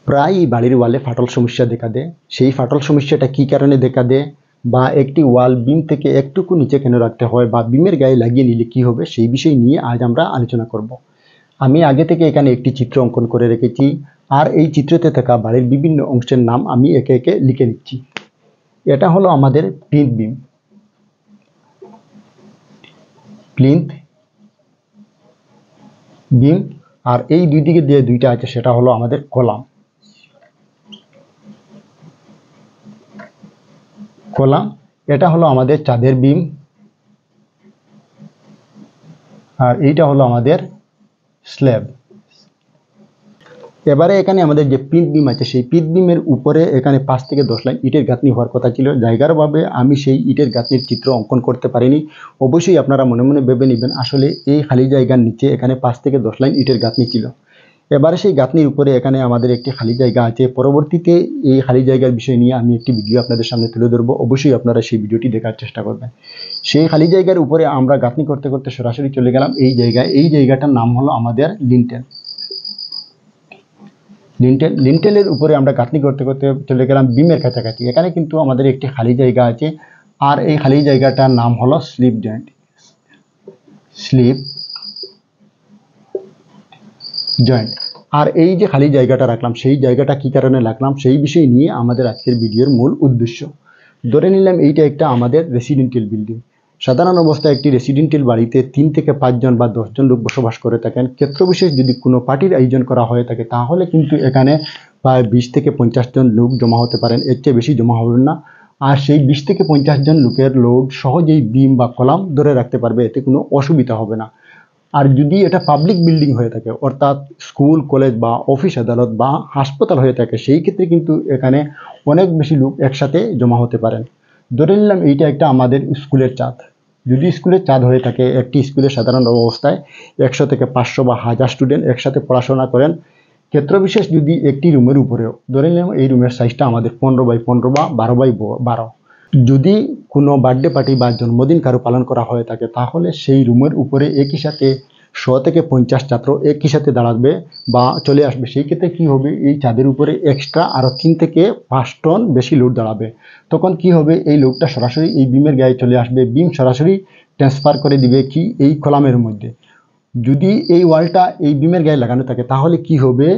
প্রায়ই বাড়ির ওয়ালে ফাটল সমস্যা দেখা দেয়। সেই ফাটল সমস্যাটা কী কারণে দেখা দেয়, বা একটি ওয়াল বিম থেকে একটুকু নিচে কেন রাখতে হয়, বা বিমের গায়ে লাগিয়ে নিলে কী হবে, সেই বিষয় নিয়ে আজ আমরা আলোচনা করব। আমি আগে থেকে এখানে একটি চিত্র অঙ্কন করে রেখেছি, আর এই চিত্রতে থাকা বাড়ির বিভিন্ন অংশের নাম আমি একে একে লিখে নিচ্ছি। এটা হলো আমাদের প্লিন্থ বিম, প্লিন্থ বিম। আর এই দুই দিকে যে দুইটা আছে সেটা হলো আমাদের কলাম, কলাম। এটা হলো আমাদের চাঁদের বিম, আর এইটা হলো আমাদের স্ল্যাব। এবারে এখানে আমাদের যে প্লিন্থ বিম আছে, সেই প্লিন্থ বিমের উপরে এখানে 5 থেকে 10 লাইন ইটের গাঁথনি হওয়ার কথা ছিল। জায়গার অভাবে আমি সেই ইটের গাঁথনির চিত্র অঙ্কন করতে পারিনি। অবশ্যই আপনারা মনে মনে ভেবে নেবেন, আসলে এই খালি জায়গার নিচে এখানে 5 থেকে 10 লাইন ইটের গাঁথনি ছিল। এবারে সেই গাঁথনির উপরে এখানে আমাদের একটি খালি জায়গা আছে। পরবর্তীতে এই খালি জায়গার বিষয় নিয়ে আমি একটি ভিডিও আপনাদের সামনে তুলে ধরবো। অবশ্যই আপনারা সেই ভিডিওটি দেখার চেষ্টা করবেন। সেই খালি জায়গার উপরে আমরা গাঁথনি করতে করতে সরাসরি চলে গেলাম এই জায়গায়। এই জায়গাটার নাম হলো আমাদের লিন্টেল। লিন্টেলের উপরে আমরা গাঁথনি করতে করতে চলে গেলাম বিমের কাছাকাছি। এখানে কিন্তু আমাদের একটি খালি জায়গা আছে, আর এই খালি জায়গাটার নাম হলো স্লিপ জয়েন্ট, স্লিপ জয়েন্ট। আর এই যে খালি জায়গাটা রাখলাম, সেই জায়গাটা কি কারণে রাখলাম, সেই বিষয় নিয়ে আমাদের আজকের ভিডিওর মূল উদ্দেশ্য। ধরে নিলাম এইটা একটা আমাদের রেসিডেন্টিয়াল বিল্ডিং। সাধারণ অবস্থায় একটি রেসিডেন্টিয়াল বাড়িতে 3 থেকে 5 জন বা 10 জন লোক বসবাস করে থাকেন। ক্ষেত্রবিশেষ যদি কোনো পার্টির আয়োজন করা হয়ে থাকে, তাহলে কিন্তু এখানে প্রায় 20 থেকে 50 জন লোক জমা হতে পারেন, এর চেয়ে বেশি জমা হবেন না। আর সেই 20 থেকে 50 জন লোকের লোড সহজেই বিম বা কলাম ধরে রাখতে পারবে, এতে কোনো অসুবিধা হবে না। আর যদি এটা পাবলিক বিল্ডিং হয়ে থাকে, অর্থাৎ স্কুল, কলেজ বা অফিস আদালত বা হাসপাতাল হয়ে থাকে, সেই ক্ষেত্রে কিন্তু এখানে অনেক বেশি লোক একসাথে জমা হতে পারেন। ধরে নিলাম এইটা একটা আমাদের স্কুলের ছাদ। যদি স্কুলের ছাদ হয়ে থাকে, একটি স্কুলে সাধারণ অবস্থায় 100 থেকে 500 বা 1000 স্টুডেন্ট একসাথে পড়াশোনা করেন। ক্ষেত্রবিশেষ যদি একটি রুমের উপরেও, ধরে নিলাম এই রুমের সাইজটা আমাদের 15x15 বা 12x12। যদি কোনো বার্থডে পার্টি বা জন্মদিন কারো পালন করা হয়ে থাকে, তাহলে সেই রুমের উপরে একই সাথে 100 থেকে 50 ছাত্র একই সাথে দাঁড়াবে বা চলে আসবে। সেই ক্ষেত্রে কী হবে, এই ছাদের উপরে এক্সট্রা আরও 3 থেকে 5 টন বেশি লোড দাঁড়াবে। তখন কি হবে, এই লোডটা সরাসরি এই বিমের গায়ে চলে আসবে, বিম সরাসরি ট্রান্সফার করে দিবে কি এই কলামের মধ্যে। যদি এই ওয়ালটা এই বিমের গায়ে লাগানো থাকে, তাহলে কি হবে,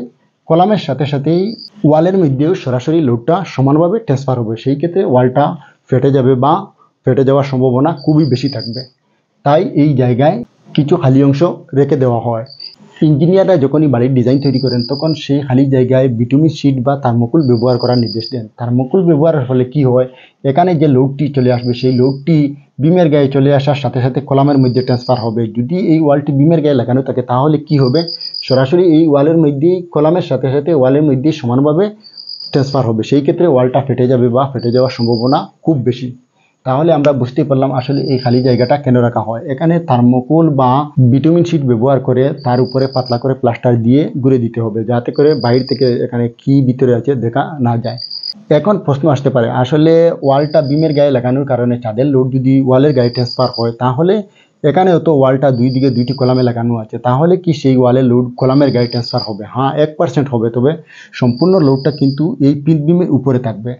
কলামের সাথে সাথেই ওয়ালের মধ্যেও সরাসরি লোডটা সমানভাবে ট্রান্সফার হবে। সেই ক্ষেত্রে ওয়ালটা ফেটে যাবে বা ফেটে যাওয়ার সম্ভাবনা খুবই বেশি থাকবে। তাই এই জায়গায় কিছু খালি অংশ রেখে দেওয়া হয়। ইঞ্জিনিয়াররা যখনই বাড়ির ডিজাইন তৈরি করেন, তখন সেই খালি জায়গায় বিটুমিন শিট বা থার্মোকোল ব্যবহার করার নির্দেশ দেন। থার্মোকোল ব্যবহারের ফলে কি হয়, এখানে যে লোডটি চলে আসবে, সেই লোডটি বিমের গায়ে চলে আসার সাথে সাথে কলামের মধ্যে ট্রান্সফার হবে। যদি এই ওয়ালটি বিমের গায়ে লাগানো থাকে, তাহলে কি হবে, সরাসরি এই ওয়ালের মধ্যেই কলামের সাথে সাথে ওয়ালের মধ্যেই সমানভাবে ট্রান্সফার হবে। সেই ক্ষেত্রে ওয়ালটা ফেটে যাবে বা ফেটে যাওয়ার সম্ভাবনা খুব বেশি। তাহলে আমরা বুঝতে পারলাম আসলে এই খালি জায়গাটা কেন রাখা হয়। এখানে থার্মোকোল বা বিটুমিন শিট ব্যবহার করে তার উপরে পাতলা করে প্লাস্টার দিয়ে ঘুরে দিতে হবে, যাতে করে বাইরে থেকে এখানে কি ভিতরে আছে দেখা না যায়। এখন প্রশ্ন আসতে পারে, আসলে ওয়ালটা বিমের গায়ে লাগানোর কারণে চাঁদের লোড যদি ওয়ালের গায়ে ট্রান্সফার হয়, তাহলে এখানেও তো ওয়ালটা দুই দিকে দুইটি কলামে লাগানো আছে, তাহলে কি সেই ওয়ালের লোড কলামের গায়ে ট্রান্সফার হবে? হ্যাঁ, 1% হবে, তবে সম্পূর্ণ লোডটা কিন্তু এই প্লিন্থ বিমের উপরে থাকবে।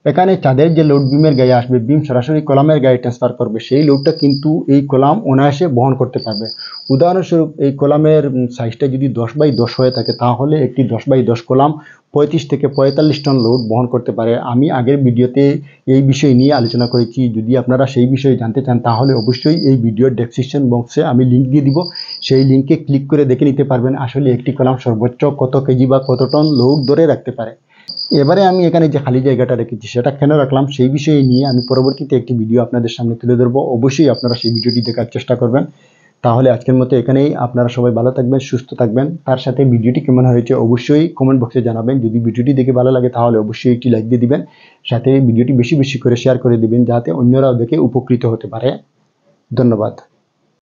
এখানে চাঁদের যে লোড বিমের গায়ে আসবে, বিম সরাসরি কলামের গায়ে ট্রান্সফার করবে, সেই লোডটা কিন্তু এই কলাম অনায়াসে বহন করতে পারবে। উদাহরণস্বরূপ, এই কলামের সাইজটা যদি 10x10 হয়ে থাকে, তাহলে একটি 10x10 কলাম 35 থেকে 45 টন লোড বহন করতে পারে। আমি আগের ভিডিওতে এই বিষয় নিয়ে আলোচনা করেছি। যদি আপনারা সেই বিষয়ে জানতে চান, তাহলে অবশ্যই এই ভিডিওর ডেসক্রিপশন বক্সে আমি লিঙ্ক দিয়ে দিব। সেই লিঙ্কে ক্লিক করে দেখে নিতে পারবেন আসলে একটি কলাম সর্বোচ্চ কত কেজি বা কত টন লোড ধরে রাখতে পারে। এবারে আমি এখানে যে খালি জায়গাটা রেখেছি, সেটা কেন রাখলাম, সেই বিষয়ে নিয়ে আমি পরবর্তীতে একটি ভিডিও আপনাদের সামনে তুলে ধরবো। অবশ্যই আপনারা সেই ভিডিওটি দেখার চেষ্টা করবেন। তাহলে আজকের মতো এখানেই। আপনারা সবাই ভালো থাকবেন, সুস্থ থাকবেন। তার সাথে ভিডিওটি কেমন হয়েছে অবশ্যই কমেন্ট বক্সে জানাবেন। যদি ভিডিওটি দেখে ভালো লাগে, তাহলে অবশ্যই একটি লাইক দিয়ে দিবেন। সাথে ভিডিওটি বেশি বেশি করে শেয়ার করে দিবেন, যাতে অন্যরাও দেখে উপকৃত হতে পারে। ধন্যবাদ।